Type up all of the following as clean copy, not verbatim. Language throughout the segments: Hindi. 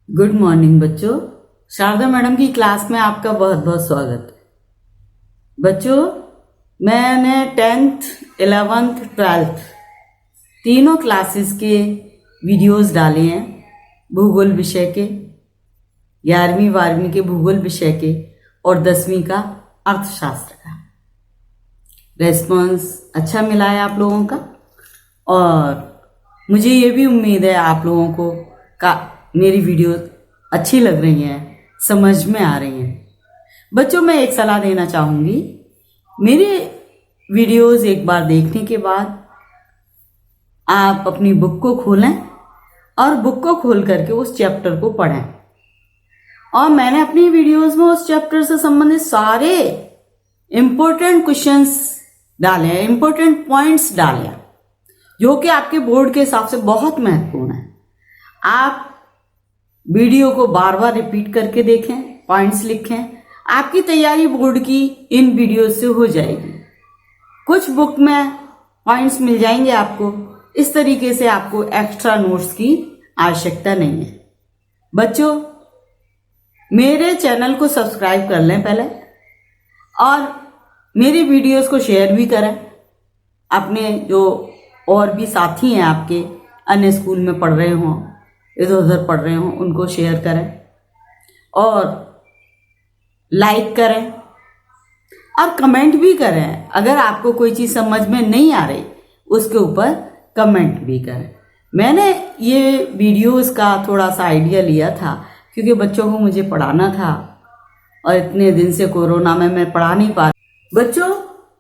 गुड मॉर्निंग बच्चों। शारदा मैडम की क्लास में आपका बहुत बहुत स्वागत है। बच्चों, मैंने 10th, 11th, 12th तीनों क्लासेस के वीडियोस डाले हैं। भूगोल विषय के, 11वीं 12वीं के भूगोल विषय के और 10वीं का अर्थशास्त्र का। रेस्पॉन्स अच्छा मिला है आप लोगों का और मुझे ये भी उम्मीद है आप लोगों को मेरी वीडियो अच्छी लग रही हैं, समझ में आ रही हैं। बच्चों, मैं एक सलाह देना चाहूँगी। मेरे वीडियोस एक बार देखने के बाद आप अपनी बुक को खोलें और बुक को खोल करके उस चैप्टर को पढ़ें। और मैंने अपनी वीडियोस में उस चैप्टर से संबंधित सारे इम्पोर्टेंट क्वेश्चंस डाले हैं, इम्पोर्टेंट पॉइंट्स डाले हैं, जो कि आपके बोर्ड के हिसाब से बहुत महत्वपूर्ण है। आप वीडियो को बार बार रिपीट करके देखें, पॉइंट्स लिखें। आपकी तैयारी बोर्ड की इन वीडियो से हो जाएगी। कुछ बुक में पॉइंट्स मिल जाएंगे आपको। इस तरीके से आपको एक्स्ट्रा नोट्स की आवश्यकता नहीं है। बच्चों, मेरे चैनल को सब्सक्राइब कर लें पहले और मेरी वीडियोस को शेयर भी करें। अपने जो और भी साथी हैं आपके, अन्य स्कूल में पढ़ रहे हों, इधर उधर पढ़ रहे हों, उनको शेयर करें और लाइक करें और कमेंट भी करें। अगर आपको कोई चीज़ समझ में नहीं आ रही उसके ऊपर कमेंट भी करें। मैंने ये वीडियोस का थोड़ा सा आइडिया लिया था क्योंकि बच्चों को मुझे पढ़ाना था और इतने दिन से कोरोना में मैं पढ़ा नहीं पा रही। बच्चों,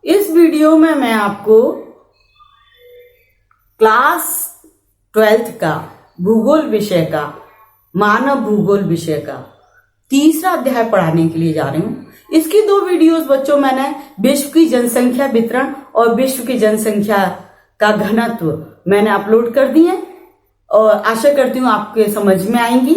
इस वीडियो में मैं आपको क्लास 12th का भूगोल विषय का, मानव भूगोल विषय का तीसरा अध्याय पढ़ाने के लिए जा रही हूँ। इसकी 2 वीडियोस बच्चों मैंने विश्व की जनसंख्या वितरण और विश्व की जनसंख्या का घनत्व मैंने अपलोड कर दिए और आशा करती हूँ आपके समझ में आएंगी।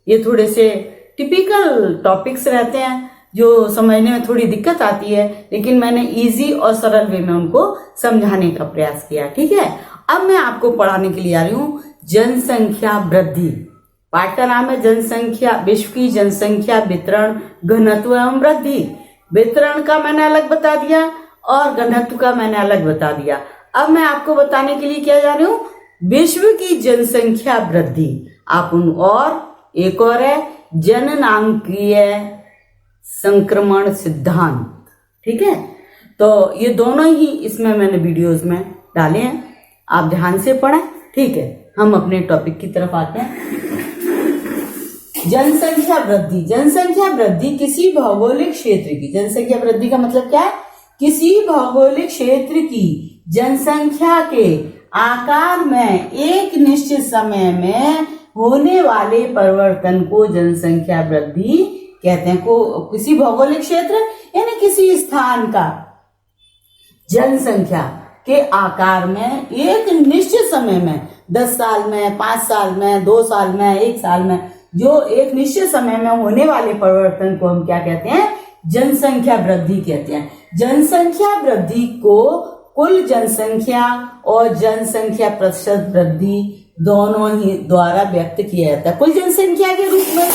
ये थोड़े से टिपिकल टॉपिक्स रहते हैं जो समझने में थोड़ी दिक्कत आती है, लेकिन मैंने इजी और सरल वे में उनको समझाने का प्रयास किया। ठीक है, अब मैं आपको पढ़ाने के लिए आ रही हूँ जनसंख्या वृद्धि। पाठ का नाम है जनसंख्या, विश्व की जनसंख्या वितरण, घनत्व एवं वृद्धि। वितरण का मैंने अलग बता दिया और घनत्व का मैंने अलग बता दिया। अब मैं आपको बताने के लिए क्या जा रही हूँ, विश्व की जनसंख्या वृद्धि। आप उन और एक और है जननांकीय संक्रमण सिद्धांत। ठीक है, तो ये दोनों ही इसमें मैंने वीडियोस में डाले हैं, आप ध्यान से पढ़ें। ठीक है, हम अपने टॉपिक की तरफ आते हैं। जनसंख्या वृद्धि। जनसंख्या वृद्धि किसी भौगोलिक क्षेत्र की, जनसंख्या वृद्धि का मतलब क्या है, किसी भौगोलिक क्षेत्र की जनसंख्या के आकार में एक निश्चित समय में होने वाले परिवर्तन को जनसंख्या वृद्धि कहते हैं। को किसी भौगोलिक क्षेत्र यानी किसी स्थान का जनसंख्या के आकार में एक निश्चित समय में, 10 साल में, 5 साल में, 2 साल में, 1 साल में, जो एक निश्चित समय में होने वाले परिवर्तन को हम क्या कहते हैं, जनसंख्या वृद्धि कहते हैं। जनसंख्या वृद्धि को कुल जनसंख्या और जनसंख्या प्रतिशत वृद्धि दोनों ही द्वारा व्यक्त किया जाता है। कुल जनसंख्या के रूप में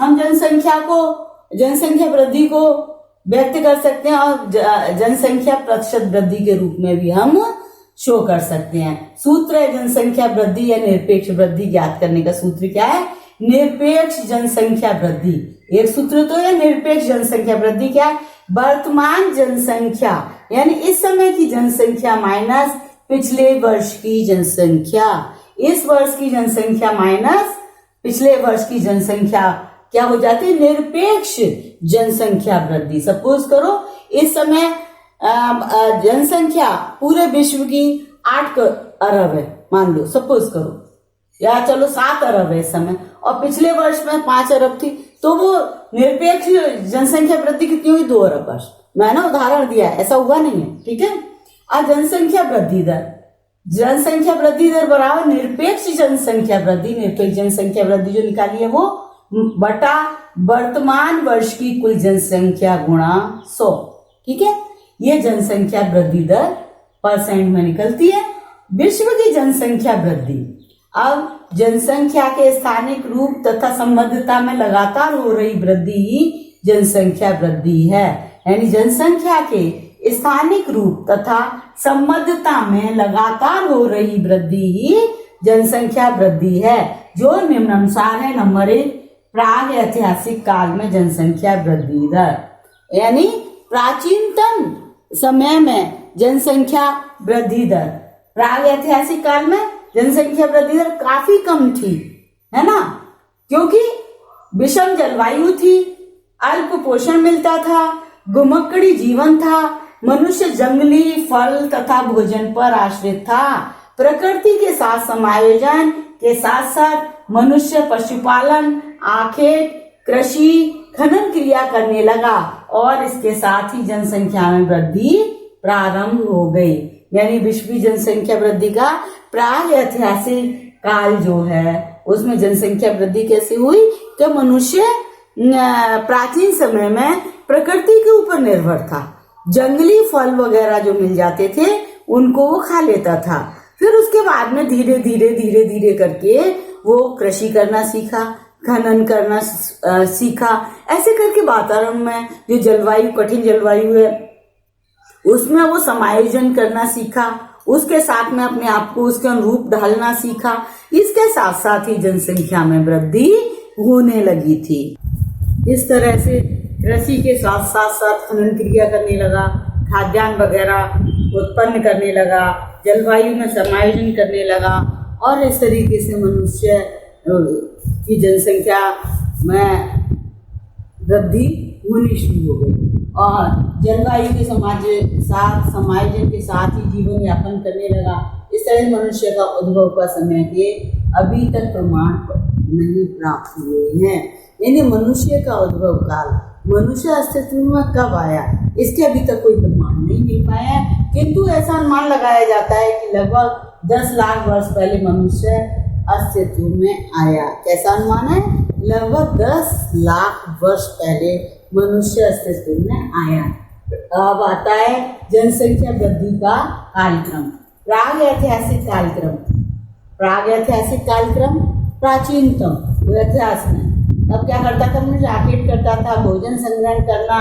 हम जनसंख्या वृद्धि को व्यक्त कर सकते हैं और जनसंख्या प्रतिशत वृद्धि के रूप में भी हम शो कर सकते हैं। सूत्र है जनसंख्या वृद्धि या निरपेक्ष वृद्धि ज्ञात करने का सूत्र क्या है, निरपेक्ष जनसंख्या वृद्धि। एक सूत्र तो है निरपेक्ष जनसंख्या वृद्धि क्या है, वर्तमान जनसंख्या यानी इस समय की जनसंख्या माइनस पिछले वर्ष की जनसंख्या। इस वर्ष की जनसंख्या माइनस पिछले वर्ष की जनसंख्या क्या हो जाती है, निरपेक्ष जनसंख्या वृद्धि। सपोज करो इस समय जनसंख्या पूरे विश्व की 8 अरब है, मान लो, सपोज करो, या चलो 7 अरब है इस समय, और पिछले वर्ष में 5 अरब थी, तो वो निरपेक्ष जनसंख्या वृद्धि कितनी हुई, 2 अरब वर्ष। मैंने उदाहरण दिया, ऐसा हुआ नहीं है। ठीक है, और जनसंख्या वृद्धि दर बराबर निरपेक्ष जनसंख्या वृद्धि। निरपेक्ष जनसंख्या वृद्धि जो निकाली है वो बटा वर्तमान वर्ष की कुल जनसंख्या गुणा 100। ठीक है, ये जनसंख्या वृद्धि दर % में निकलती है। विश्व की जनसंख्या वृद्धि, अब जनसंख्या के स्थानिक रूप तथा संबद्धता में लगातार हो रही वृद्धि ही जनसंख्या वृद्धि है। यानी जनसंख्या के स्थानिक रूप तथा संबद्धता में लगातार हो रही वृद्धि ही जनसंख्या वृद्धि है, जो निम्नानुसार है। नंबर 1, प्राग ऐतिहासिक काल में जनसंख्या वृद्धि दर। यानी प्राचीनतम समय में जनसंख्या वृद्धि दर, प्राग ऐतिहासिक काल में जनसंख्या वृद्धि दर काफी कम थी, है ना, क्योंकि विषम जलवायु थी, अल्प पोषण मिलता था, घुमक्कड़ी जीवन था, मनुष्य जंगली फल तथा भोजन पर आश्रित था। प्रकृति के साथ समायोजन के साथ साथ मनुष्य पशुपालन, आखेट, कृषि, खनन क्रिया करने लगा और इसके साथ ही जनसंख्या में वृद्धि प्रारंभ हो गई। यानी विश्व की जनसंख्या वृद्धि का प्राग ऐतिहासिक काल जो है उसमें जनसंख्या वृद्धि कैसे हुई कि मनुष्य प्राचीन समय में प्रकृति के ऊपर निर्भर था, जंगली फल वगैरह जो मिल जाते थे उनको वो खा लेता था। फिर उसके बाद में धीरे धीरे करके वो कृषि करना सीखा, खनन करना सीखा। ऐसे करके वातावरण में जो जलवायु, कठिन जलवायु है उसमें वो समायोजन करना सीखा, उसके साथ में अपने आप को उसके अनुरूप ढालना सीखा। इसके साथ साथ ही जनसंख्या में वृद्धि होने लगी थी। इस तरह से कृषि के साथ साथ खनन क्रिया करने लगा, खाद्यान्न वगैरह उत्पन्न करने लगा, जलवायु में समायोजन करने लगा और इस तरीके से मनुष्य की जनसंख्या में वृद्धि होनी शुरू हो गई और जलवायु के समायोजन के साथ ही जीवन यापन करने लगा। इस तरह मनुष्य का उद्भव का समय के अभी तक प्रमाण नहीं प्राप्त हुए हैं। यानी मनुष्य का उद्भव काल, मनुष्य अस्तित्व में कब आया, इसके अभी तक कोई प्रमाण नहीं मिल पाया, किंतु ऐसा अनुमान लगाया जाता है कि लगभग 10 लाख वर्ष पहले मनुष्य अस्तित्व में आया। कैसा अनुमान है? लगभग 10 लाख वर्ष पहले मनुष्य अस्तित्व में आया। अब आता है जनसंख्या वृद्धि का कालक्रम, प्राग ऐतिहासिक कालक्रम। प्राग ऐतिहासिक कालक्रम प्राचीनतम इतिहास में अब क्या करता था, मनुष्य आखेट करता था, भोजन संग्रहण करना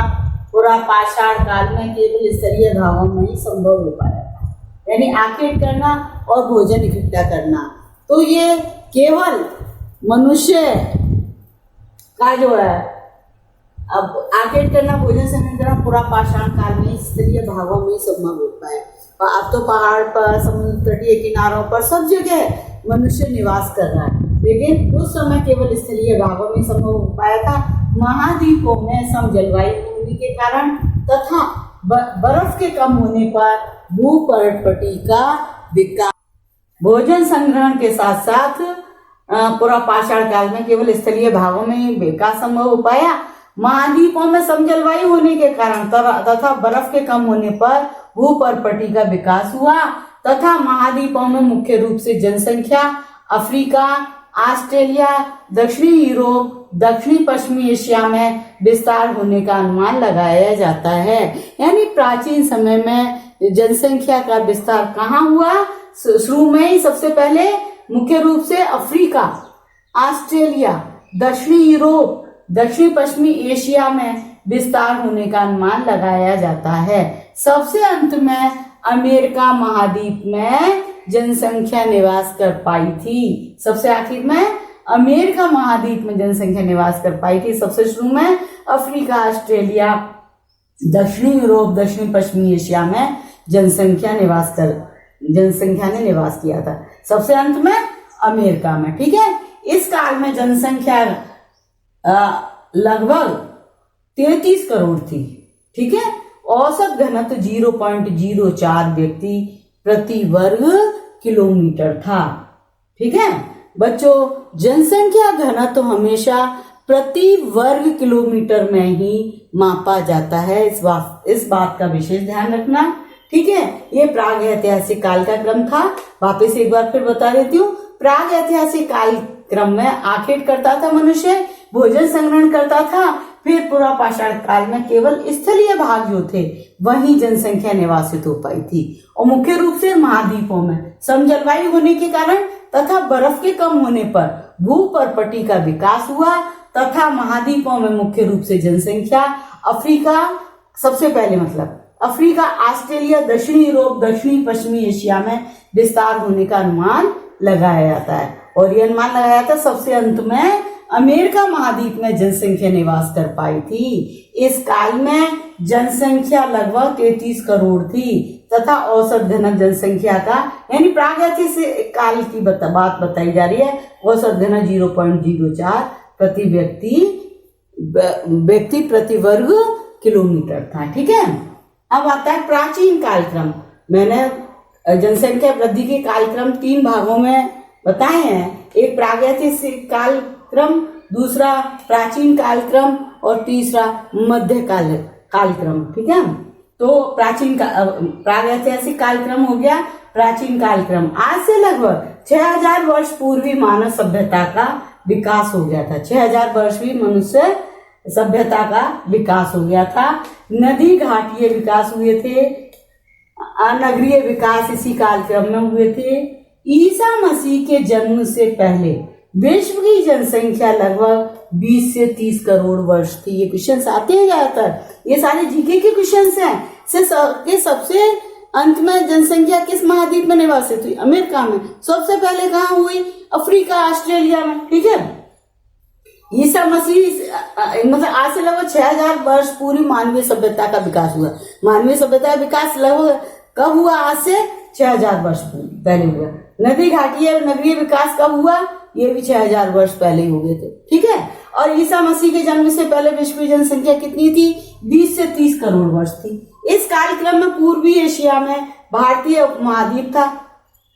पूरा पाषाण काल में केवल स्तरीय भावों में ही संभव हो पाया था। यानी आखेट करना और भोजन इकट्ठा करना, तो ये केवल मनुष्य का जो है, अब आखेट करना, भोजन संग्रहण करना पूरा पाषाण काल में स्तरीय भावों में ही संभव हो पाया। अब तो पहाड़ पर, समुद्र तटीय किनारों पर सब जगह मनुष्य निवास कर रहा है, लेकिन उस समय केवल स्थलीय भागों में संभव हो पाया था। महाद्वीपों में सम जलवायु होने के कारण तथा बर्फ के कम होने पर भूपर्णपट्टी का विकास, भोजन संग्रहण के साथ साथ पूरा पाषाण काल में केवल स्थलीय भागों में विकास संभव हो पाया। महाद्वीपों में सम जलवायु होने के कारण तथा बर्फ के कम होने पर भूपर्णपट्टी का विकास हुआ तथा महाद्वीपों में मुख्य रूप से जनसंख्या अफ्रीका, ऑस्ट्रेलिया, दक्षिणी यूरोप, दक्षिणी पश्चिमी एशिया में विस्तार होने का अनुमान लगाया जाता है। यानी प्राचीन समय में जनसंख्या का विस्तार कहाँ हुआ? शुरू में ही सबसे पहले मुख्य रूप से अफ्रीका, ऑस्ट्रेलिया, दक्षिणी यूरोप, दक्षिणी पश्चिमी एशिया में विस्तार होने का अनुमान लगाया जाता है। सबसे अंत में अमेरिका महाद्वीप में जनसंख्या निवास कर पाई थी। सबसे आखिर में अमेरिका महाद्वीप में जनसंख्या निवास कर पाई थी। सबसे शुरू में अफ्रीका, ऑस्ट्रेलिया, दक्षिणी यूरोप, दक्षिणी पश्चिमी एशिया में जनसंख्या ने निवास किया था। सबसे अंत में अमेरिका में। ठीक है, इस काल में जनसंख्या लगभग 33 करोड़ थी। ठीक है, औसत घनत्व 0.04 व्यक्ति प्रति वर्ग किलोमीटर था। ठीक है बच्चों, जनसंख्या घनत्व हमेशा प्रति वर्ग किलोमीटर में ही मापा जाता है। इस बात का विशेष ध्यान रखना। ठीक है, ये प्राग ऐतिहासिक काल का क्रम था। वापस एक बार फिर बता देती हूँ। प्राग ऐतिहासिक काल क्रम में आखेट करता था मनुष्य, भोजन संग्रहण करता था, फिर पूरा पाषाण काल में केवल स्थलीय भाग जो थे वहीं जनसंख्या निवासित हो पाई थी और मुख्य रूप से महाद्वीपों में। सम जलवायु होने के कारण तथा बर्फ के कम होने पर भूपर्पटी का विकास हुआ तथा महाद्वीपों में मुख्य रूप से जनसंख्या अफ्रीका सबसे पहले मतलब अफ्रीका, ऑस्ट्रेलिया, दक्षिणी यूरोप, दक्षिणी पश्चिमी एशिया में विस्तार होने का अनुमान लगाया जाता है। और यह अनुमान लगाया था सबसे अंत में अमेरिका महाद्वीप में जनसंख्या निवास कर पाई थी। इस काल में जनसंख्या लगभग 33 करोड़ थी तथा औसत घनत्व जनसंख्या का यानी प्रागैतिहासिक काल की बात बताई जा रही है। औसत घनत्व 0.04 प्रति व्यक्ति प्रति वर्ग किलोमीटर था। ठीक है, अब आता है प्राचीन कालक्रम। मैंने जनसंख्या वृद्धि के कालक्रम 3 भागों में बताए हैं। एक प्रागैतिहासिक कालक्रम, दूसरा प्राचीन कालक्रम और तीसरा मध्य कालक्रम। ठीक है, तो प्रागैतिहासिक कालक्रम हो गया, प्राचीन कालक्रम आज से लगभग 6000 वर्ष पूर्वी मानव सभ्यता का विकास हो गया था। 6000 वर्ष भी मनुष्य सभ्यता का विकास हो गया था। नदी घाटीय विकास हुए थे, नगरीय विकास इसी कालक्रम में हुए थे। ईसा मसीह के जन्म से पहले विश्व की जनसंख्या लगभग 20 से 30 करोड़ वर्ष थी। ये क्वेश्चन आते हैं ज्यादातर, ये सारे जीके के क्वेश्चन हैं। सबसे अंत में जनसंख्या किस महाद्वीप में निवासित हुई? अमेरिका में। सबसे पहले कहाँ हुई? अफ्रीका, ऑस्ट्रेलिया में। ठीक है, ईसा मसीह मतलब आज से लगभग 6000 वर्ष पूर्व मानवीय सभ्यता का विकास हुआ। मानवीय सभ्यता का विकास लगभग कब हुआ? आज से 6000 वर्ष पहले हुआ। नदी घाटीय नगरीय विकास कब हुआ? ये भी 6000 वर्ष पहले ही हो गए थे। ठीक है, और ईसा मसीह के जन्म से पहले विश्व की जनसंख्या कितनी थी? 20 से 30 करोड़ वर्ष थी। इस कालक्रम में पूर्वी एशिया में भारतीय उपमहाद्वीप था।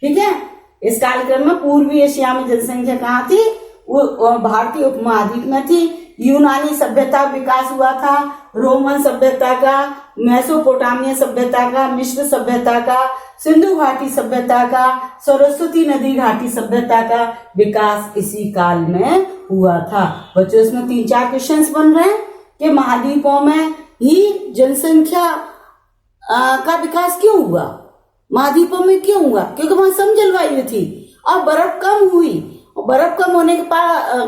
ठीक है, इस कालक्रम में पूर्वी एशिया में जनसंख्या कहाँ थी? वो भारतीय उपमहाद्वीप में थी। यूनानी सभ्यता विकास हुआ था, रोमन सभ्यता का, मेसोपोटामिया सभ्यता का, मिस्र सभ्यता का, सिंधु घाटी सभ्यता का, सरस्वती नदी घाटी सभ्यता का विकास इसी काल में हुआ था। बच्चों, इसमें 3-4 क्वेश्चंस बन रहे हैं कि महाद्वीपों में ही जनसंख्या का विकास क्यों हुआ, महाद्वीपों में क्यों हुआ? क्योंकि वहां सम जलवायु थी और बर्फ कम हुई। बर्फ कम होने के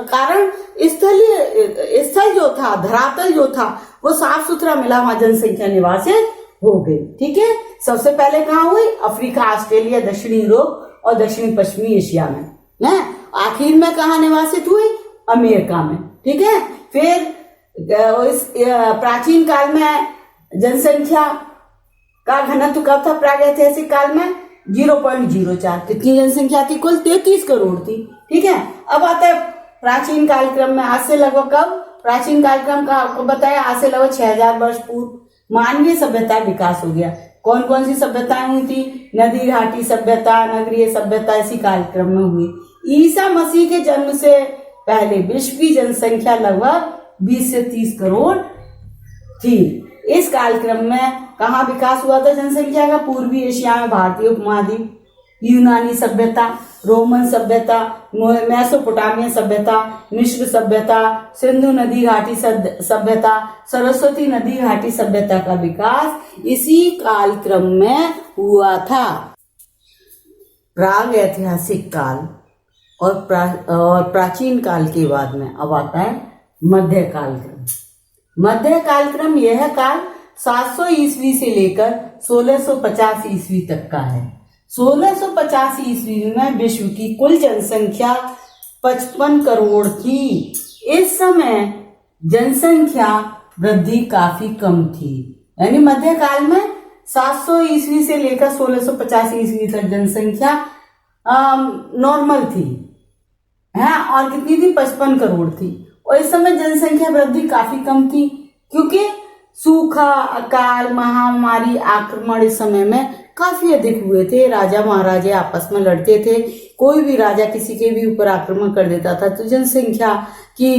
कारण स्थल जो था, धरातल जो था, वो साफ सुथरा मिला, वहां जनसंख्या निवासित हो गई। ठीक है, सबसे पहले कहाँ हुई? अफ्रीका, ऑस्ट्रेलिया, दक्षिणी यूरोप और दक्षिणी पश्चिमी एशिया में है। आखिर में कहाँ निवासित हुई? अमेरिका में। ठीक है, फिर इस प्राचीन काल में जनसंख्या का घनत्व कब था? प्रागैतिहासिक काल में 0.04। कितनी जनसंख्या थी? कुल 33 करोड़ थी। ठीक है, अब आता है प्राचीन कालक्रम में। आज से लगभग कब? प्राचीन कालक्रम का आपको बताया, आज से लगभग 6000 वर्ष पूर्व मानवीय सभ्यता विकास हो गया। कौन कौन सी सभ्यताएं हुई थी? नदी घाटी सभ्यता, नगरीय सभ्यता इसी कालक्रम में हुई। ईसा मसीह के जन्म से पहले विश्व की जनसंख्या लगभग 20 से 30 करोड़ थी। इस कालक्रम में कहाँ विकास हुआ था जनसंख्या का? पूर्वी एशिया में भारतीय उपमहाद्वीप, यूनानी सभ्यता, रोमन सभ्यता, मेसोपोटामिया सभ्यता, मिस्र सभ्यता, सिंधु नदी घाटी सभ्यता, सरस्वती नदी घाटी सभ्यता का विकास इसी कालक्रम में हुआ था। प्राग ऐतिहासिक काल और प्राचीन काल के बाद में अब आता है मध्य कालक्रम। मध्य कालक्रम यह काल 700 ईस्वी से लेकर 1650 ईस्वी तक का है। 1650 ईस्वी में विश्व की कुल जनसंख्या 55 करोड़ थी। इस समय जनसंख्या वृद्धि काफी कम थी, यानी मध्यकाल में 700 ईस्वी से लेकर 1650 ईस्वी तक जनसंख्या नॉर्मल थी है, और कितनी थी? 55 करोड़ थी। और इस समय जनसंख्या वृद्धि काफी कम थी क्योंकि सूखा, अकाल, महामारी, आक्रमण इस समय में काफी अधिक हुए थे। राजा महाराजा आपस में लड़ते थे, कोई भी राजा किसी के भी ऊपर आक्रमण कर देता था तो जनसंख्या की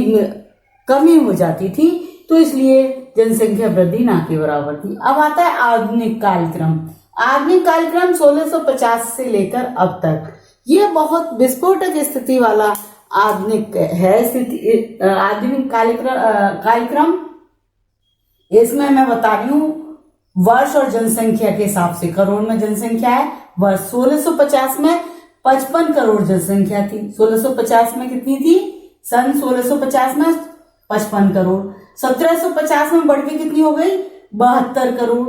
कमी हो जाती थी, तो इसलिए जनसंख्या वृद्धि ना के बराबर थी। अब आता है आधुनिक कालक्रम। आधुनिक कालक्रम 1650 से लेकर अब तक, ये बहुत विस्फोटक स्थिति वाला आधुनिक है स्थिति। आधुनिक कालक्रम इसमें मैं बता रही हूँ वर्ष और जनसंख्या के हिसाब से। करोड़ में जनसंख्या है वर्ष। 1650 में 55 करोड़ जनसंख्या थी। 1650 में कितनी थी? सन 1650 में 55 करोड़। 1750 में बढ़ के कितनी हो गई? 72 करोड़।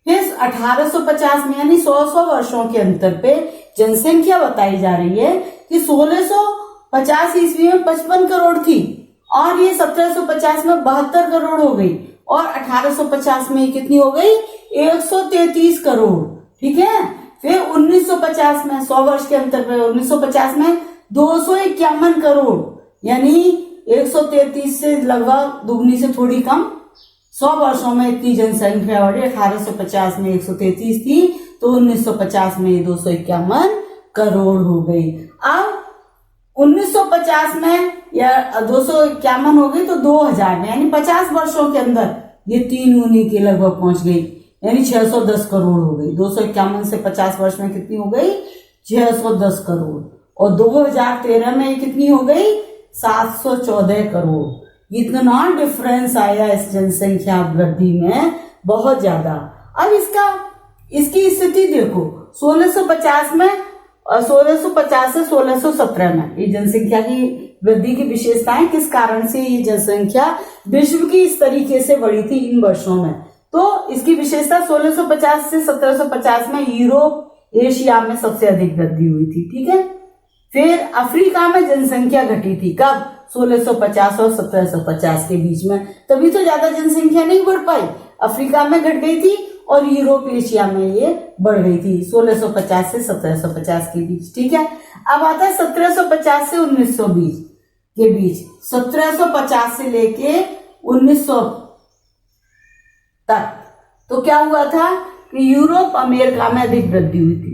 फिर 1850 में यानी 100 वर्षों के अंतर पे जनसंख्या बताई जा रही है कि 1650 ईस्वी में 55 करोड़ थी और ये 1750 में 72 करोड़ हो गई और 1850 में कितनी हो गई? 133 करोड़। ठीक है। फिर 1950 में 100 वर्ष के अंतर पे 1950 में 251 करोड़ यानी 133 से लगभग दुगनी से थोड़ी कम। 100 वर्षों में इतनी जनसंख्या बढ़ी। 1850 में 133 थी तो 1950 में 251 करोड़ हो गई। अब 1950 में या 251 हो गई तो 2000 में यानी 50 वर्षों के अंदर ये 3 गुनी के लगभग पहुंच गई यानी 610 करोड़ हो गई। 251 से 50 वर्ष में कितनी हो गई? 610 करोड़। और 2013 में कितनी हो गई? 714 करोड़। इतना डिफरेंस आया इस जनसंख्या वृद्धि में, बहुत ज्यादा। अब इसकी स्थिति देखो 1650 में और 1650 से 1617 में ये जनसंख्या की वृद्धि की विशेषताएं, किस कारण से ये जनसंख्या विश्व की इस तरीके से बढ़ी थी इन वर्षों में। तो इसकी विशेषता 1650 से 1750 में यूरोप एशिया में सबसे अधिक वृद्धि हुई थी। ठीक है। फिर अफ्रीका में जनसंख्या घटी थी। कब? 1650 और 1750 के बीच में। तभी तो ज्यादा जनसंख्या नहीं बढ़ पाई, अफ्रीका में घट गई थी और यूरोप एशिया में ये बढ़ गई थी 1650 से 1750 के बीच। ठीक है। अब आता है 1750 से 1920 के बीच। 1750 से लेके 1900 तक तो क्या हुआ था कि यूरोप अमेरिका में अधिक वृद्धि हुई थी।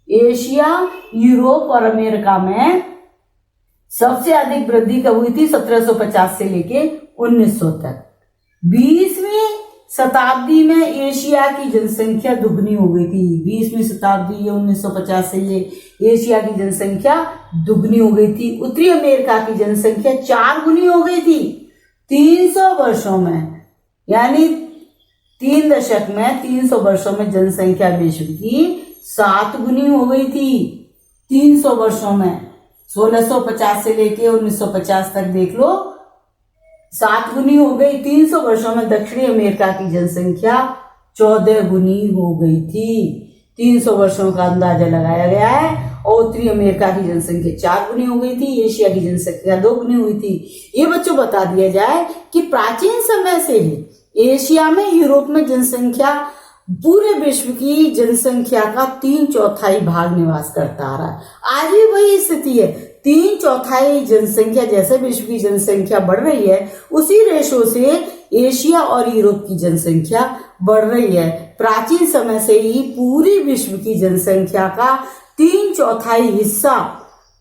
एशिया, यूरोप और अमेरिका में सबसे अधिक वृद्धि कब हुई थी? 1750 से लेके 1900 तक। 20वीं शताब्दी में एशिया की जनसंख्या दुगनी हो गई थी। 20वीं शताब्दी 1950 से ये एशिया की जनसंख्या दुगनी हो गई थी। उत्तरी अमेरिका की जनसंख्या 4 गुनी हो गई थी 300 वर्षों में, यानी 3 दशक में 300 वर्षों में जनसंख्या विश्व की 7 गुनी हो गई थी 300 वर्षों में। 1650 से लेके 1950 तक देख लो, 7 गुनी हो गई। 300 वर्षों में दक्षिणी अमेरिका की जनसंख्या 14 गुनी हो गई थी। 300 वर्षों का अंदाजा लगाया गया है। और उत्तरी अमेरिका की जनसंख्या 4 गुनी हो गई थी, एशिया की जनसंख्या 2 गुनी हुई थी। ये बच्चों बता दिया जाए कि प्राचीन समय से ही एशिया में, यूरोप में जनसंख्या पूरे विश्व की जनसंख्या का 3/4 भाग निवास करता आ रहा है। आज भी वही स्थिति है। 3/4 जनसंख्या, जैसे विश्व की जनसंख्या बढ़ रही है उसी रेशो से एशिया और यूरोप की जनसंख्या बढ़ रही है। प्राचीन समय से ही पूरी विश्व की जनसंख्या का 3/4 हिस्सा,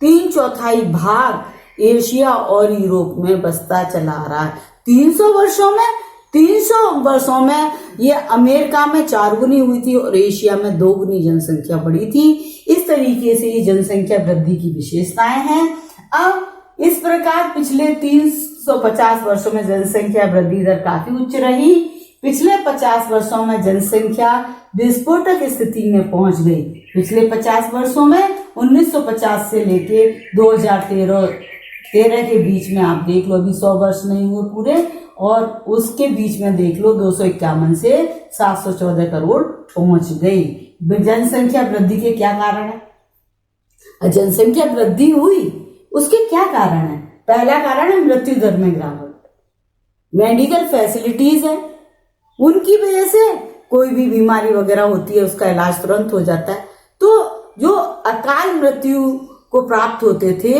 3/4 भाग एशिया और यूरोप में बसता चला आ रहा है। 300 वर्षों में ये अमेरिका में 4 गुनी हुई थी और एशिया में 2 गुनी जनसंख्या बढ़ी थी। इस तरीके से ये जनसंख्या वृद्धि की विशेषताएं हैं। अब इस प्रकार पिछले 350 वर्षों में जनसंख्या वृद्धि दर काफी उच्च रही। पिछले 50 वर्षों में जनसंख्या विस्फोटक स्थिति में पहुंच गई। पिछले 50 वर्षों में 1950 से लेके 2013 के बीच में आप देख लो, अभी 100 वर्ष नहीं हुए पूरे, और उसके बीच में देख लो 251 से 714 करोड़ पहुंच गई। जनसंख्या वृद्धि के क्या कारण है? जनसंख्या वृद्धि हुई, उसके क्या कारण है? पहला कारण है मृत्यु दर में गिरावट। मेडिकल फैसिलिटीज है, उनकी वजह से कोई भी बीमारी वगैरह होती है उसका इलाज तुरंत हो जाता है। तो जो अकाल मृत्यु को प्राप्त होते थे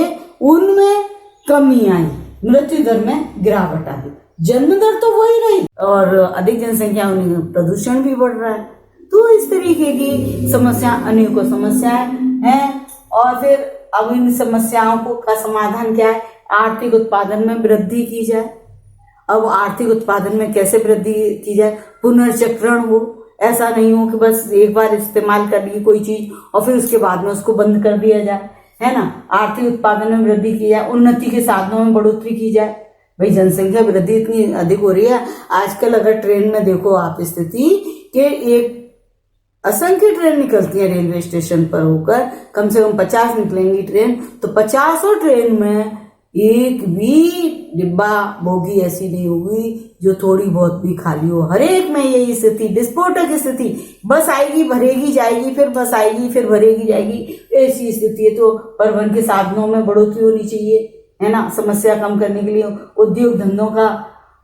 उनमें कमी आई, मृत्यु दर में गिरावट आ गई। जन्म दर तो वही रही और अधिक जनसंख्या होने में प्रदूषण भी बढ़ रहा है। तो इस तरीके की समस्या, अनेकों समस्याएं हैं। और फिर अब इन समस्याओं का समाधान क्या है? आर्थिक उत्पादन में वृद्धि की जाए। अब आर्थिक उत्पादन में कैसे वृद्धि की जाए? पुनर्चक्रण हो, ऐसा नहीं हो कि बस एक बार इस्तेमाल कर ली कोई चीज और फिर उसके बाद में उसको बंद कर दिया जाए, है ना। आर्थिक उत्पादन में वृद्धि की जाए, उन्नति के साधनों में बढ़ोतरी की जाए। भाई जनसंख्या वृद्धि इतनी अधिक हो रही है आजकल। अगर ट्रेन में देखो आप स्थिति कि एक असंख्य ट्रेन निकलती है रेलवे स्टेशन पर होकर, कम से कम 50 निकलेंगी ट्रेन, तो 50 ट्रेन में एक भी डिब्बा बोगी ऐसी नहीं होगी जो थोड़ी बहुत भी खाली हो। हर एक में यही स्थिति, विस्फोटक स्थिति, बस आएगी भरेगी जाएगी, फिर बस आएगी फिर भरेगी जाएगी, ऐसी स्थिति है। तो परिवहन के साधनों में बढ़ोतरी होनी चाहिए, है ना। समस्या कम करने के लिए उद्योग धंधों का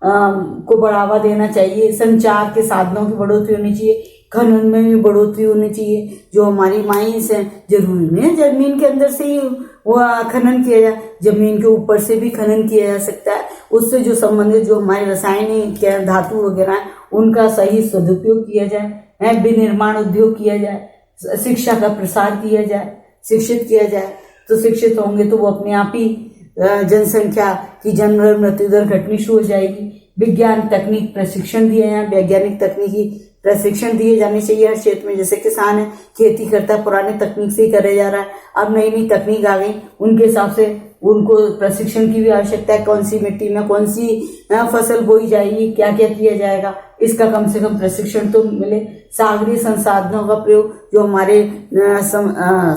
को बढ़ावा देना चाहिए, संचार के साधनों की बढ़ोतरी होनी चाहिए, खनन में भी बढ़ोतरी होनी चाहिए। जो हमारी माइंस है, जरूरी नहीं है जमीन के अंदर से ही वो खनन किया जाए, जमीन के ऊपर से भी खनन किया जा सकता है। उससे जो संबंधित जो हमारे रासायनिक धातु वगैरह है उनका सही सदुपयोग किया जाए, विनिर्माण उद्योग किया जाए, शिक्षा का प्रसार किया जाए, शिक्षित किया जाए। तो शिक्षित होंगे तो वो अपने आप ही जनसंख्या की जन्म मृत्यु दर घटनी शुरू हो जाएगी। विज्ञान तकनीक प्रशिक्षण दिए हैं, वैज्ञानिक तकनीकी प्रशिक्षण दिए जाने चाहिए हर क्षेत्र में। जैसे किसान है, खेती करता है, पुराने तकनीक से ही करे जा रहा है, अब नई नई तकनीक आ गई, उनके हिसाब से उनको प्रशिक्षण की भी आवश्यकता है। कौन सी मिट्टी में कौन सी फसल बोई जाएगी, क्या क्या किया जाएगा, इसका कम से कम प्रशिक्षण तो मिले। सागरीय संसाधनों का प्रयोग, जो हमारे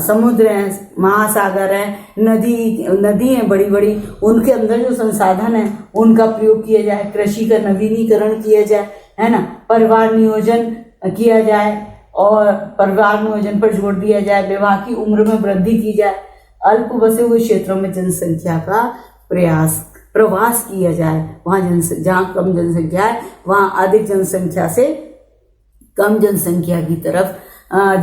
समुद्र हैं, महासागर है, नदी है बड़ी बड़ी, उनके अंदर जो संसाधन है उनका प्रयोग किया जाए। कृषि का नवीनीकरण किया जाए, है ना। परिवार नियोजन किया जाए और परिवार नियोजन पर जोर दिया जाए। विवाह की उम्र में वृद्धि की जाए। अल्प बसे हुए क्षेत्रों में जनसंख्या का प्रवास किया जाए। वहां जहाँ कम जनसंख्या है वहां अधिक जनसंख्या से कम जनसंख्या की तरफ,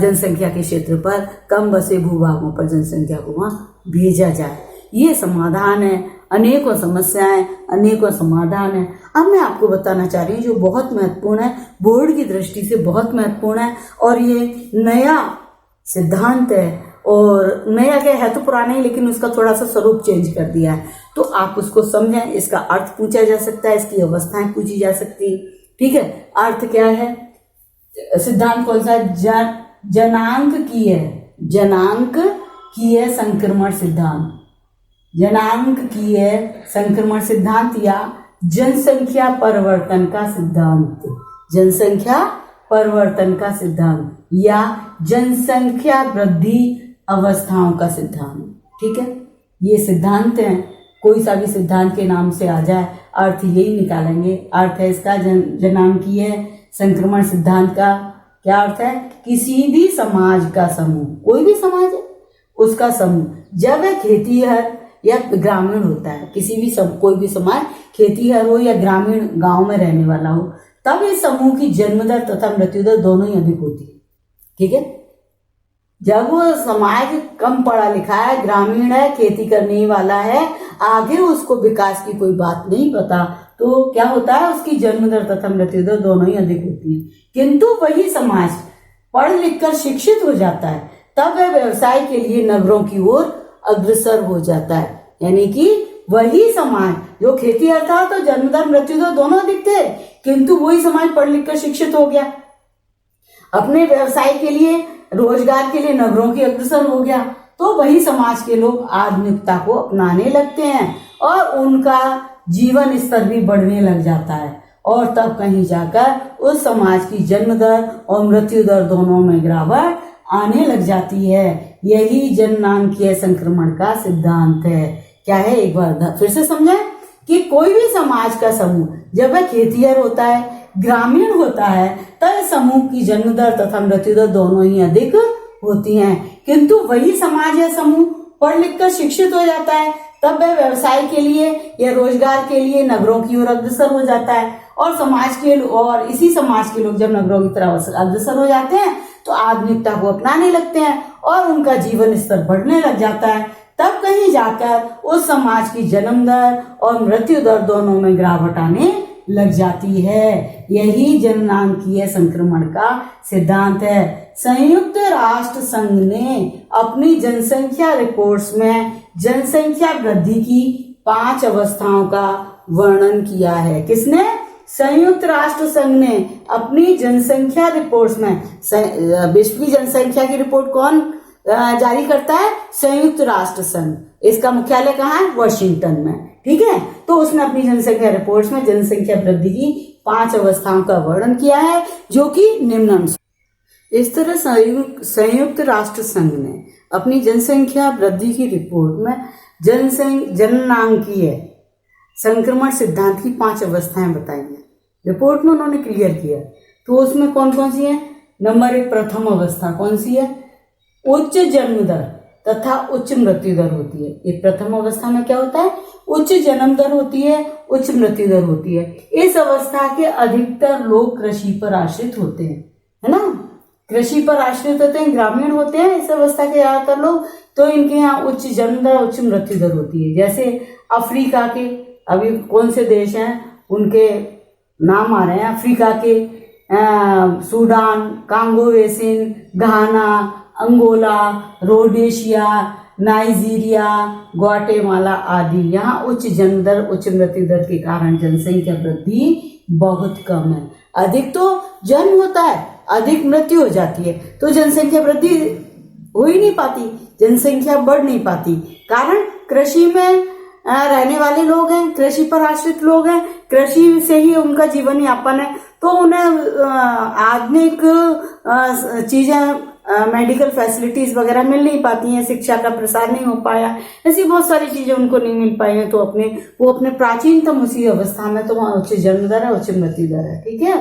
जनसंख्या के क्षेत्र पर कम बसे भूभागों पर जनसंख्या को वहां भेजा जाए। ये समाधान है, अनेकों समस्याएं, अनेकों समाधान है। अब मैं आपको बताना चाह रही हूँ जो बहुत महत्वपूर्ण है, बोर्ड की दृष्टि से बहुत महत्वपूर्ण है, और ये नया सिद्धांत है। और नया क्या है, तो पुराना ही, लेकिन उसका थोड़ा सा स्वरूप चेंज कर दिया है। तो आप उसको समझें, इसका अर्थ पूछा जा सकता है, इसकी अवस्थाएं पूछी जा सकती है। ठीक है, अर्थ क्या है, सिद्धांत कौन सा है, जनांक की है संक्रमण सिद्धांत, जनांक की है संक्रमण सिद्धांत, या जनसंख्या परिवर्तन का सिद्धांत, जनसंख्या परिवर्तन का सिद्धांत, या जनसंख्या वृद्धि अवस्थाओं का सिद्धांत। ठीक है, ये सिद्धांत हैं। कोई सा भी सिद्धांत के नाम से आ जाए, अर्थ यही निकालेंगे। अर्थ है इसका जनांकीय संक्रमण सिद्धांत का क्या अर्थ है, किसी भी समाज का समूह, कोई भी समाज है उसका समूह, जब वह खेतीहर या ग्रामीण होता है, कोई भी समाज खेतीहर हो या ग्रामीण गांव में रहने वाला हो, तब इस समूह की जन्म दर तथा मृत्यु दर दोनों ही अधिक होती है। ठीक है, जब वो समाज कम पढ़ा लिखा है, ग्रामीण है, खेती करने वाला है, आगे उसको विकास की कोई बात नहीं पता, तो क्या होता है, उसकी जन्म दर तथा मृत्यु दर दोनों ही अधिक होती है। किंतु वही समाज पढ़ लिख कर शिक्षित हो जाता है, तब वह व्यवसाय के लिए नगरों की ओर अग्रसर हो जाता है। यानी कि वही समाज जो खेती था, तो जन्म दर मृत्यु दर दोनों अधिक थे, किंतु वही समाज पढ़ लिख कर शिक्षित हो गया, अपने व्यवसाय के लिए, रोजगार के लिए नगरों की अग्रसर हो गया, तो वही समाज के लोग आधुनिकता को अपनाने लगते हैं और उनका जीवन स्तर भी बढ़ने लग जाता है, और तब कहीं जाकर उस समाज की जन्म दर और मृत्यु दर दोनों में गिरावट आने लग जाती है। यही जननांकीय संक्रमण का सिद्धांत है। क्या है, एक बार फिर से समझें कि कोई भी समाज का समूह जब वह खेतीहर होता है, ग्रामीण होता है, तब समूह की जन्म दर तथा मृत्यु दर दोनों ही अधिक होती हैं। किंतु वही समाज या समूह पढ़ लिख कर शिक्षित हो जाता है, तब वह व्यवसाय के लिए या रोजगार के लिए नगरों की ओर अग्रसर हो जाता है, और इसी समाज के लोग जब नगरों की तरफ अग्रसर हो जाते हैं तो आधुनिकता को अपनाने लगते हैं और उनका जीवन स्तर बढ़ने लग जाता है। तब कहीं जाकर उस समाज की जन्म दर और मृत्यु दर दोनों में गिरावट आने लग जाती है। यही जननांकीय संक्रमण का सिद्धांत है। संयुक्त राष्ट्र संघ ने अपनी जनसंख्या रिपोर्ट्स में जनसंख्या वृद्धि की 5 अवस्थाओं का वर्णन किया है। किसने? संयुक्त राष्ट्र संघ ने अपनी जनसंख्या रिपोर्ट्स में, विश्व की जनसंख्या की रिपोर्ट कौन जारी करता है? संयुक्त राष्ट्र संघ। इसका मुख्यालय कहाँ है? वाशिंगटन में। ठीक है, तो उसने अपनी जनसंख्या रिपोर्ट्स में जनसंख्या वृद्धि की 5 अवस्थाओं का वर्णन किया है, जो कि निम्नानुसार। इस तरह संयुक्त राष्ट्र संघ ने अपनी जनसंख्या वृद्धि की रिपोर्ट में जननांकीय संक्रमण सिद्धांत की 5 अवस्थाएं बताई हैं। रिपोर्ट में उन्होंने क्लियर किया। तो उसमें कौन कौन सी है? नंबर 1 प्रथम अवस्था कौन सी है? उच्च जन्म दर तथा उच्च मृत्यु दर होती है। ये प्रथम अवस्था में क्या होता है? उच्च जन्म दर होती है, उच्च मृत्यु दर होती है। इस अवस्था के अधिकतर लोग कृषि पर आश्रित होते हैं, है ना? कृषि पर आश्रित होते हैं, ग्रामीण होते हैं इस अवस्था के ज्यादातर लोग। तो इनके यहाँ उच्च जन्म दर, उच्च मृत्यु दर होती है। जैसे अफ्रीका के अभी कौन से देश हैं उनके नाम आ रहे हैं। अफ्रीका के सूडान, कांगो बेसिन, घाना, अंगोला, रोडेशिया, नाइजीरिया, ग्वाटेमाला आदि। यहाँ उच्च जन्म दर, उच्च मृत्यु दर के कारण जनसंख्या वृद्धि बहुत कम है। अधिक तो जन्म होता है, अधिक मृत्यु हो जाती है, तो जनसंख्या वृद्धि हो ही नहीं पाती, जनसंख्या बढ़ नहीं पाती। कारण कृषि में रहने वाले लोग हैं, कृषि पर आश्रित लोग हैं, कृषि से ही उनका जीवन यापन है। तो उन्हें आधुनिक चीजें, मेडिकल फैसिलिटीज वगैरह मिल नहीं पाती हैं, शिक्षा का प्रसार नहीं हो पाया, ऐसी बहुत सारी चीजें उनको नहीं मिल पाई हैं। तो वो अपने प्राचीनतम उसी अवस्था में, तो वहाँ उच्च जन्म दर है, उच्च मृत्यु दर है। ठीक है,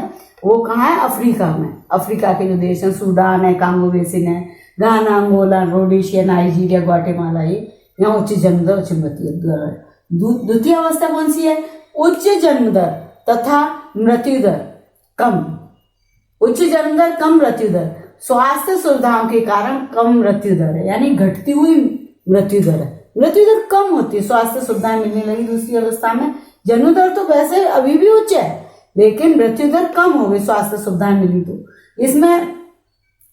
वो कहाँ है? अफ्रीका में। अफ्रीका के जो देश हैं, सूडान है, कांगो बेसिन है, घाना, अंगोला, रोडेशिया, नाइजीरिया, ग्वाटेमाला, ये यहाँ उच्च जन्म दर, उच्च मृत्यु दर है। द्वितीय अवस्था कौन सी है? उच्च जन्म दर तथा मृत्यु दर कम। उच्च जन्म दर, कम मृत्यु दर। स्वास्थ्य सुविधाओं के कारण कम मृत्यु दर है, यानी घटती हुई मृत्यु दर है। मृत्यु दर कम होती है, स्वास्थ्य सुविधाएं मिलने लगी दूसरी अवस्था में। जन्म दर तो वैसे अभी भी उच्च है, लेकिन मृत्यु दर कम हो गई, स्वास्थ्य सुविधाएं मिली। तो इसमें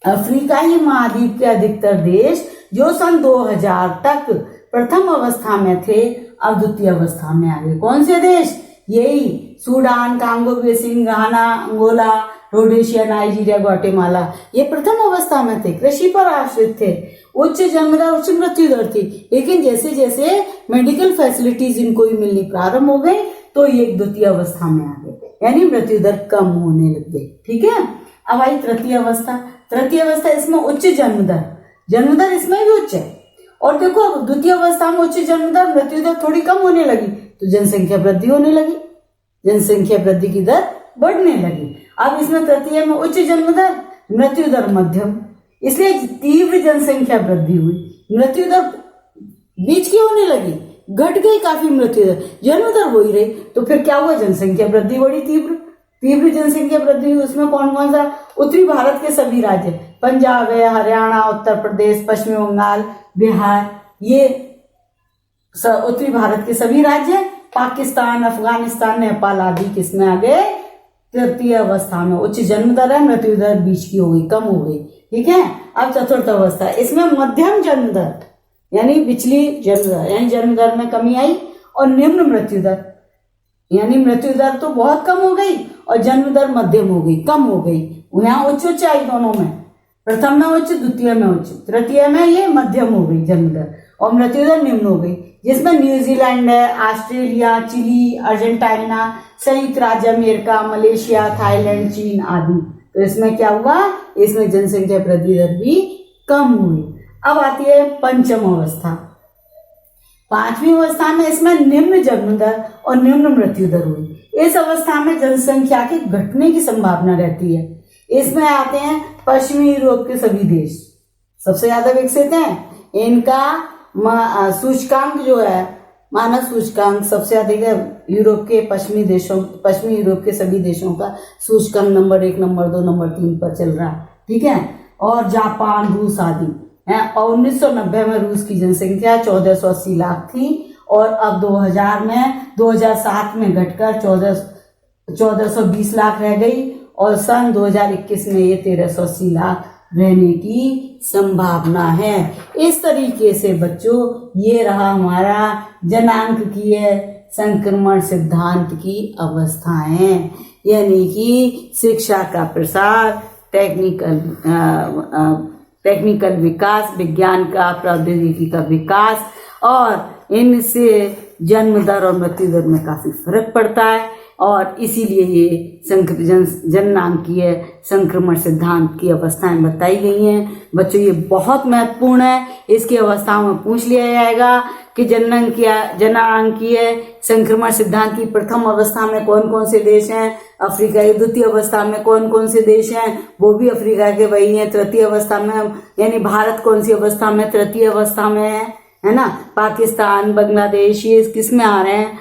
अफ्रीकाई महाद्वीप के अधिकतर देश जो सन 2000 तक प्रथम अवस्था में थे, अब द्वितीय अवस्था में आ गए। कौन से देश? यही सूडान, कांगो बेसिन, घाना, अंगोला, रोडेशिया, नाइजीरिया, ग्वाटेमाला, ये प्रथम अवस्था में थे, कृषि पर आश्रित थे, उच्च जन्म दर, उच्च मृत्यु दर थी। लेकिन जैसे जैसे मेडिकल फैसिलिटीज इनको ही मिलनी प्रारंभ हो गई, तो ये द्वितीय अवस्था में आ गए, यानी मृत्यु दर कम होने लग गई। ठीक है, अब आई तृतीय अवस्था। तृतीय अवस्था, इसमें उच्च जन्म दर इसमें भी उच्च है। और देखो, अब द्वितीय अवस्था में उच्च जन्म दर, मृत्यु दर थोड़ी कम होने लगी, तो जनसंख्या वृद्धि होने लगी, जनसंख्या वृद्धि की दर बढ़ने लगी। अब इसमें तृतीय में उच्च जन्म दर, मृत्यु दर मध्यम, इसलिए तीव्र जनसंख्या वृद्धि हुई, मृत्यु दर बीच की होने लगी, घट गई काफी मृत्यु दर, जन्म दर हो ही रही। तो फिर क्या हुआ? जनसंख्या वृद्धि बढ़ी, तीव्र जनसंख्या वृद्धि हुई। उसमें कौन कौन सा? उत्तरी भारत के सभी राज्य, पंजाब है, हरियाणा, उत्तर प्रदेश, पश्चिम बंगाल, बिहार, ये उत्तरी भारत के सभी राज्य, पाकिस्तान, अफगानिस्तान, नेपाल आदि किसमें आ गए? तृतीय अवस्था में। उच्च जन्म दर है, मृत्यु दर बीच की हो गई, कम हो गई। ठीक है, अब चतुर्थ अवस्था, इसमें मध्यम जन्म दर यानी बिचली जन्म दर, यानी जन्म दर में कमी आई, और निम्न मृत्यु दर, यानी मृत्यु दर तो बहुत कम हो गई और जन्म दर मध्यम हो गई, कम हो गई। यहाँ उच्च आई दोनों में, प्रथम में उच्च, द्वितीय में उच्च, तृतीय में ये मध्यम हो गई जन्म दर, और मृत्यु दर निम्न हो गई। जिसमें न्यूजीलैंड है, ऑस्ट्रेलिया, चिली, अर्जेंटीना, संयुक्त राज्य अमेरिका, मलेशिया, थाईलैंड, चीन आदि। तो इसमें क्या हुआ? इसमें जनसंख्या वृद्धि दर भी कम हुई। अब आती है पंचम अवस्था। पांचवी अवस्था में इसमें निम्न जन्म दर और निम्न मृत्यु दर हुई। इस अवस्था में जनसंख्या के घटने की संभावना रहती है। इसमें आते हैं पश्चिमी यूरोप के सभी देश, सबसे ज्यादा विकसित हैं। इनका सूचकांक जो है, मानव सूचकांक सबसे अधिक है यूरोप के पश्चिमी यूरोप के सभी देशों का सूचकांक नंबर 1, नंबर 2, नंबर 3 पर चल रहा है। ठीक है, और जापान, रूस आदि है। और 1990 में रूस की जनसंख्या 1480 लाख थी, और अब 2007 में घटकर 1420 लाख रह गई, और सन 2021 में ये 1380 लाख रहने की संभावना है। इस तरीके से बच्चों, ये रहा हमारा जनांकीय संक्रमण सिद्धांत की अवस्थाएं, यानी कि शिक्षा का प्रसार, टेक्निकल विकास, विज्ञान का, प्रौद्योगिकी का विकास, और इनसे जन्म दर और मृत्यु दर में काफी फर्क पड़ता है और इसीलिए ये जननांकीय संक्रमण सिद्धांत की अवस्थाएं बताई गई हैं। बच्चों ये बहुत महत्वपूर्ण है, इसकी अवस्थाओं में पूछ लिया जाएगा कि जननांकीय संक्रमण सिद्धांत की प्रथम अवस्था में कौन कौन से देश हैं, अफ्रीका की द्वितीय अवस्था में कौन कौन से देश हैं, वो भी अफ्रीका के वही हैं, तृतीय अवस्था में यानी भारत कौन सी अवस्था में, तृतीय अवस्था में है ना, पाकिस्तान, बांग्लादेश, ये किस में आ रहे हैं,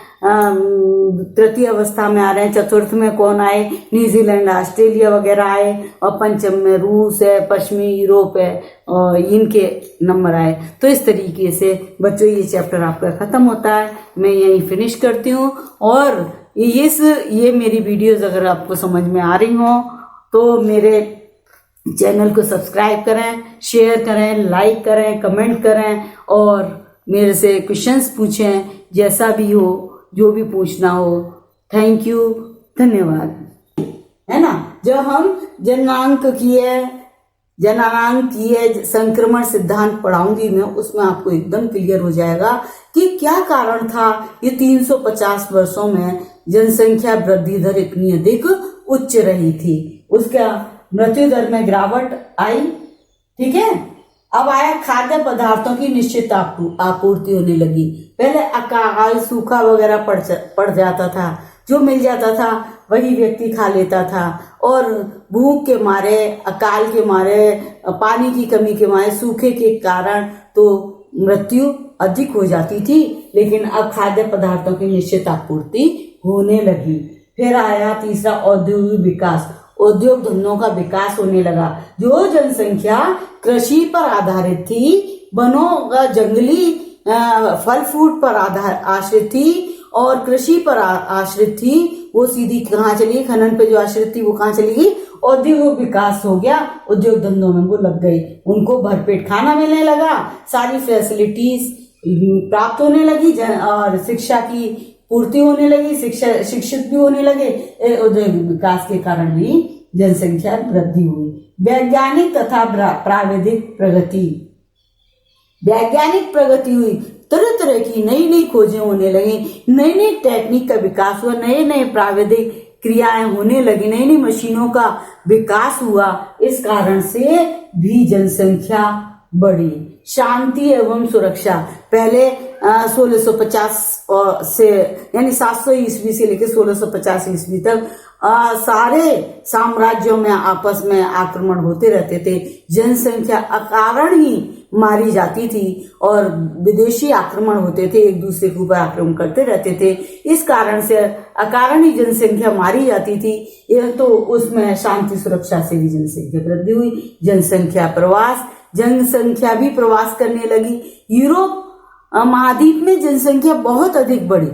तृतीय अवस्था में आ रहे हैं, चतुर्थ में कौन आए, न्यूजीलैंड, ऑस्ट्रेलिया वगैरह आए, और पंचम में रूस है, पश्चिमी यूरोप है, और इनके नंबर आए। तो इस तरीके से बच्चों ये चैप्टर आपका खत्म होता है, मैं यहीं फिनिश करती हूँ। और ये मेरी वीडियोस अगर आपको समझ में आ रही हो तो मेरे चैनल को सब्सक्राइब करें, शेयर करें, लाइक करें, कमेंट करें और मेरे से क्वेश्चंस पूछें, जैसा भी हो, जो भी पूछना हो। थैंक यू, धन्यवाद। है ना, जब हम जननांकीय संक्रमण सिद्धांत पढ़ाऊंगी मैं, उसमें आपको एकदम क्लियर हो जाएगा कि क्या कारण था ये 350 वर्षों में जनसंख्या वृद्धि दर इतनी अधिक उच्च रही थी। उसका मृत्यु दर में गिरावट आई, ठीक है। अब आया खाद्य पदार्थों की निश्चित आपूर्ति होने लगी। पहले अकाल सूखा वगैरह पड़ जाता था, जो मिल जाता था वही व्यक्ति खा लेता था, और भूख के मारे, अकाल के मारे, पानी की कमी के मारे, सूखे के कारण तो मृत्यु अधिक हो जाती थी। लेकिन अब खाद्य पदार्थों की निश्चित आपूर्ति होने लगी। फिर आया तीसरा औद्योगिक विकास, उद्योग धंधों का विकास होने लगा। जो जनसंख्या कृषि पर आधारित थी, वनों जंगली फल फ्रूट पर आश्रित थी और कृषि पर आश्रित थी, वो सीधी कहाँ चली गई, खनन पे जो आश्रित थी वो कहाँ चली गई, औद्योगिक विकास हो गया, उद्योग धंधों में वो लग गई, उनको भरपेट खाना मिलने लगा, सारी फैसिलिटीज प्राप्त होने लगी और शिक्षा की पूर्ति होने लगी, शिक्षित भी होने लगे। औद्योगिक विकास के कारण भी जनसंख्या वृद्धि हुई। वैज्ञानिक तथा प्राविधिक प्रगति हुई, तरह तरह की नई नई खोजें होने लगी, नई नई टेक्निक का विकास हुआ, नए नए प्राविधिक क्रियाएं होने लगी, नई नई मशीनों का विकास हुआ। इस कारण से भी जनसंख्या बढ़ी। शांति एवं सुरक्षा, पहले 1650 से यानी 700 ईस्वी से लेकर 1650 ईस्वी तक सारे साम्राज्यों में आपस में आक्रमण होते रहते थे। जनसंख्या अकारण ही मारी जाती थी और विदेशी आक्रमण होते थे, एक दूसरे के ऊपर आक्रमण करते रहते थे। इस कारण से अकारण ही जनसंख्या मारी जाती थी। यह तो उसमें शांति सुरक्षा से भी जनसंख्या वृद्धि हुई। जनसंख्या भी प्रवास करने लगी। यूरोप महाद्वीप में जनसंख्या बहुत अधिक बढ़ी।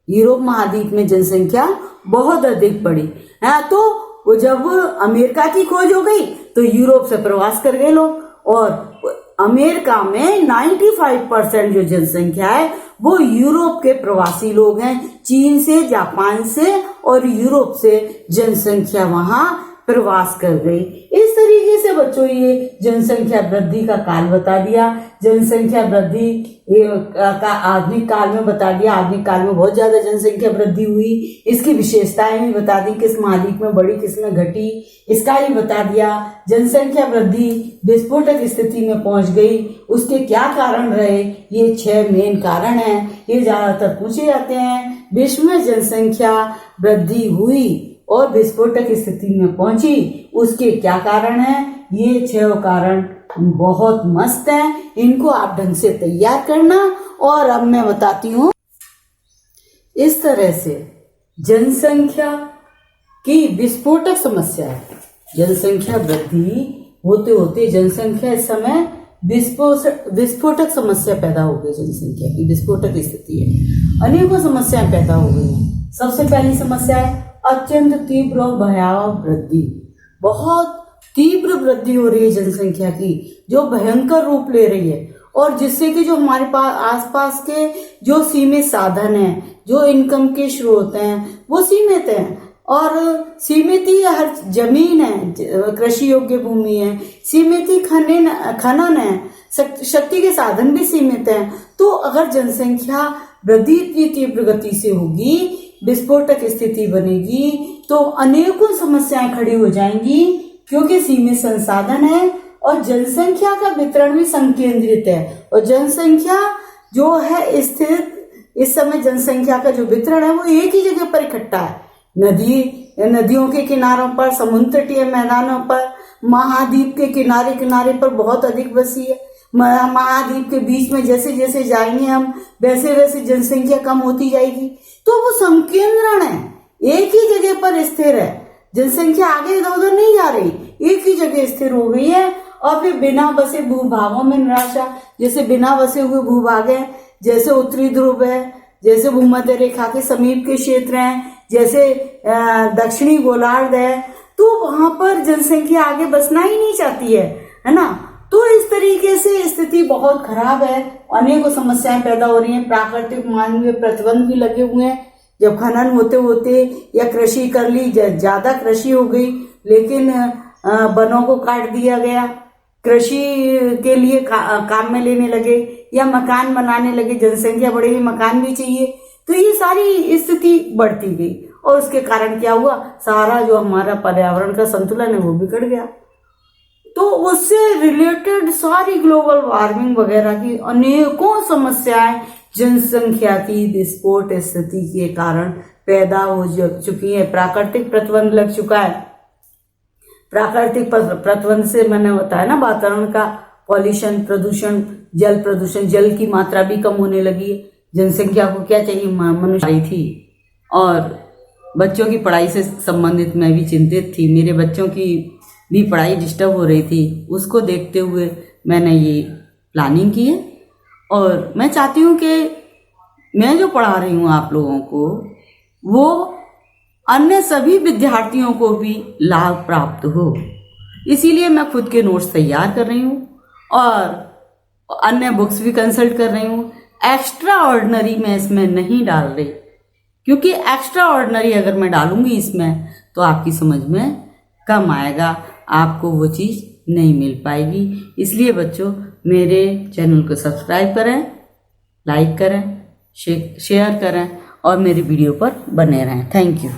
यूरोप महाद्वीप में जनसंख्या बहुत अधिक बढ़ी है। तो जब अमेरिका की खोज हो गई तो यूरोप से प्रवास कर गए लोग, और अमेरिका में 95% जो जनसंख्या है वो यूरोप के प्रवासी लोग हैं। चीन से, जापान से और यूरोप से जनसंख्या वहां प्रवास कर गई। इस तरीके से बच्चों ये जनसंख्या वृद्धि का काल बता दिया, जनसंख्या वृद्धि का आधुनिक काल में बता दिया। आधुनिक काल में बहुत ज्यादा जनसंख्या वृद्धि हुई, इसकी विशेषताएं भी बता दी, किस महाद्वीप में बढ़ी, किस में घटी, इसका ही बता दिया। जनसंख्या वृद्धि विस्फोटक स्थिति में पहुंच गई, उसके क्या कारण रहे, ये 6 मेन कारण हैं, ये ज्यादातर पूछे जाते हैं। विश्व में जनसंख्या वृद्धि हुई और विस्फोटक स्थिति में पहुंची, उसके क्या कारण हैं, ये 6 कारण बहुत मस्त हैं। इनको आप ढंग से तैयार करना। और अब मैं बताती हूँ, इस तरह से जनसंख्या की विस्फोटक समस्या है। जनसंख्या वृद्धि होते होते जनसंख्या इस समय विस्फोटक समस्या पैदा हो गई। जनसंख्या की विस्फोटक स्थिति है, अनेकों समस्याएं पैदा हो गई। सबसे पहली समस्या है अत्यंत तीव्र और भयावह वृद्धि। बहुत तीव्र वृद्धि हो रही है जनसंख्या की, जो भयंकर रूप ले रही है, और जिससे कि जो हमारे पास आसपास के जो सीमित साधन हैं, जो इनकम के स्रोत हैं, वो सीमित हैं, और सीमित ही हर जमीन है, कृषि योग्य भूमि है, सीमित ही खनन है, शक्ति के साधन भी सीमित हैं। तो अगर जनसंख्या वृद्धि इतनी तीव्र गति से होगी, विस्फोटक स्थिति बनेगी, तो अनेकों समस्याएं खड़ी हो जाएंगी, क्योंकि सीमित संसाधन है और जनसंख्या का वितरण भी संकेंद्रित है। और जनसंख्या जो है स्थित, इस समय जनसंख्या का जो वितरण है वो एक ही जगह पर इकट्ठा है। नदियों के किनारों पर, समुद्र तटीय मैदानों पर, महाद्वीप के किनारे किनारे पर बहुत अधिक बसी है। महाद्वीप के बीच में जैसे जैसे जाएंगे हम, वैसे वैसे जनसंख्या कम होती जाएगी। तो वो संकेंद्रण है, एक ही जगह पर स्थिर है, जनसंख्या आगे इधर उधर नहीं जा रही, एक ही जगह स्थिर हो गई है। और फिर बिना बसे भूभागों में निराशा, जैसे बिना बसे हुए भूभाग है, जैसे उत्तरी ध्रुव है, जैसे भूमध्य रेखा के समीप के क्षेत्र हैं, जैसे दक्षिणी गोलार्ध है, तो वहां पर जनसंख्या आगे बसना ही नहीं चाहती है ना। तो इस तरीके से स्थिति बहुत खराब है, अनेकों समस्याएं पैदा हो रही हैं। प्राकृतिक मानवीय प्रतिबंध भी लगे हुए हैं। जब खनन होते होते या कृषि कर ली, ज्यादा कृषि हो गई, लेकिन वनों को काट दिया गया, कृषि के लिए काम में लेने लगे या मकान बनाने लगे, जनसंख्या बढ़ेगी, मकान भी चाहिए, तो ये सारी स्थिति बढ़ती गई। और उसके कारण क्या हुआ, सारा जो हमारा पर्यावरण का संतुलन है वो बिगड़ गया। तो उससे रिलेटेड सारी ग्लोबल वार्मिंग वगैरह की अनेकों समस्याएं जनसंख्या की विस्फोट स्थिति के कारण पैदा हो चुकी है। प्राकृतिक प्रतिबंध लग चुका है। प्राकृतिक प्रतिबंध से मैंने बताया ना, वातावरण का पॉल्यूशन, प्रदूषण, जल प्रदूषण, जल की मात्रा भी कम होने लगी है। जनसंख्या को क्या चाहिए, मनुष्य आई थी। और बच्चों की पढ़ाई से संबंधित मैं भी चिंतित थी, मेरे बच्चों की भी पढ़ाई डिस्टर्ब हो रही थी। उसको देखते हुए मैंने ये प्लानिंग की है। और मैं चाहती हूँ कि मैं जो पढ़ा रही हूँ आप लोगों को, वो अन्य सभी विद्यार्थियों को भी लाभ प्राप्त हो। इसीलिए मैं खुद के नोट्स तैयार कर रही हूँ और अन्य बुक्स भी कंसल्ट कर रही हूँ। एक्स्ट्रा ऑर्डिनरी मैं इसमें नहीं डाल रही, क्योंकि एक्स्ट्रा ऑर्डिनरी अगर मैं डालूंगी इसमें तो आपकी समझ में कम आएगा, आपको वो चीज़ नहीं मिल पाएगी। इसलिए बच्चों, मेरे चैनल को सब्सक्राइब करें, लाइक करें, शेयर करें और मेरी वीडियो पर बने रहें। Thank you.